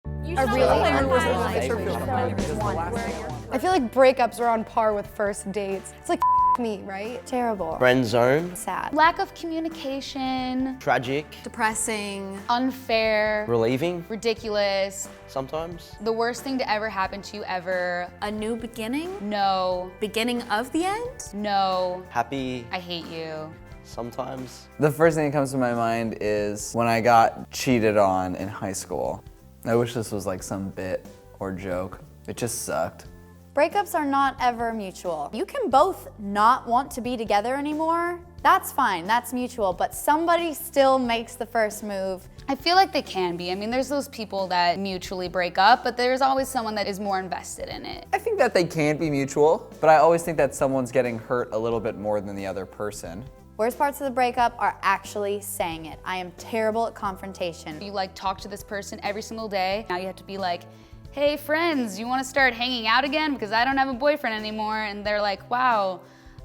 I feel like breakups are on par with first dates. It's like me, right? Terrible. Friend zone. Sad. Lack of communication. Tragic. Depressing. Unfair. Relieving. Ridiculous. Sometimes. The worst thing to ever happen to you ever. A new beginning? No. Beginning of the end? No. Happy. I hate you. Sometimes. The first thing that comes to my mind is when I got cheated on in high school. I wish this was like some bit or joke. It just sucked. Breakups are not ever mutual. You can both not want to be together anymore. That's fine, that's mutual, but somebody still makes the first move. I feel like they can be. I mean, there's those people that mutually break up, but there's always someone that is more invested in it. I think that they can be mutual, but I always think that someone's getting hurt a little bit more than the other person. Worst parts of the breakup are actually saying it. I am terrible at confrontation. You like talk to this person every single day. Now you have to be like, hey friends, you wanna start hanging out again? Because I don't have a boyfriend anymore. And they're like, wow,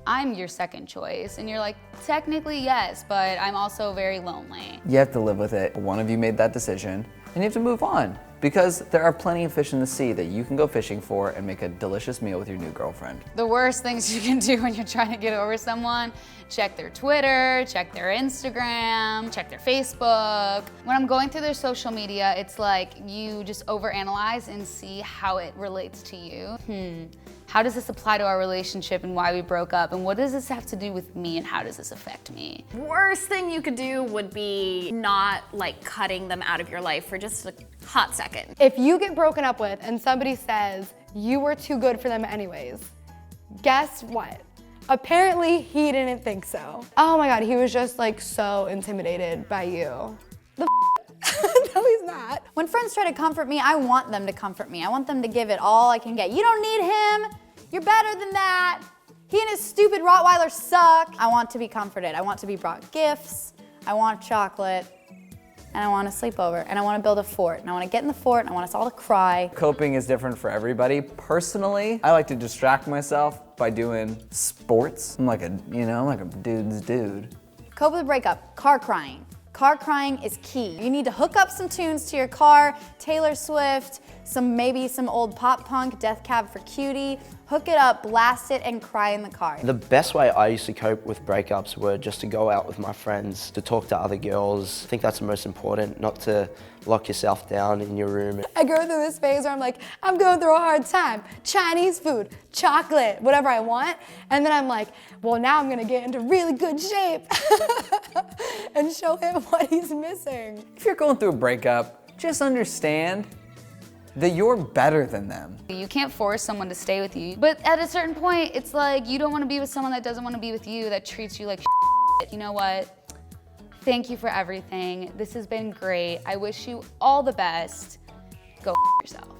I'm your second choice. And you're like, technically yes, but I'm also very lonely. You have to live with it. One of you made that decision, and you have to move on. Because there are plenty of fish in the sea that you can go fishing for and make a delicious meal with your new girlfriend. The worst things you can do when you're trying to get over someone, check their Twitter, check their Instagram, check their Facebook. When I'm going through their social media, it's like you just overanalyze and see how it relates to you. How does this apply to our relationship and why we broke up? And what does this have to do with me and how does this affect me? Worst thing you could do would be not like cutting them out of your life for just a hot second. If you get broken up with and somebody says you were too good for them anyways, guess what? Apparently he didn't think so. Oh my God, he was just like so intimidated by you. No, he's not. When friends try to comfort me, I want them to comfort me. I want them to give it all I can get. You don't need him. You're better than that. He and his stupid Rottweiler suck. I want to be comforted. I want to be brought gifts. I want chocolate. And I want a sleepover. And I want to build a fort. And I want to get in the fort and I want us all to cry. Coping is different for everybody. Personally, I like to distract myself by doing sports. I'm like a dude's dude. Cope with a breakup, car crying. Car crying is key. You need to hook up some tunes to your car, Taylor Swift, maybe some old pop punk, Death Cab for Cutie. Hook it up, blast it, and cry in the car. The best way I used to cope with breakups were just to go out with my friends, to talk to other girls. I think that's the most important, not to lock yourself down in your room. I go through this phase where I'm like, I'm going through a hard time. Chinese food, chocolate, whatever I want. And then I'm like, well, now I'm gonna get into really good shape and show him what he's missing. If you're going through a breakup, just understand that you're better than them. You can't force someone to stay with you, but at a certain point, it's like you don't want to be with someone that doesn't want to be with you, that treats you like shit. You know what? Thank you for everything. This has been great. I wish you all the best. Go yourself.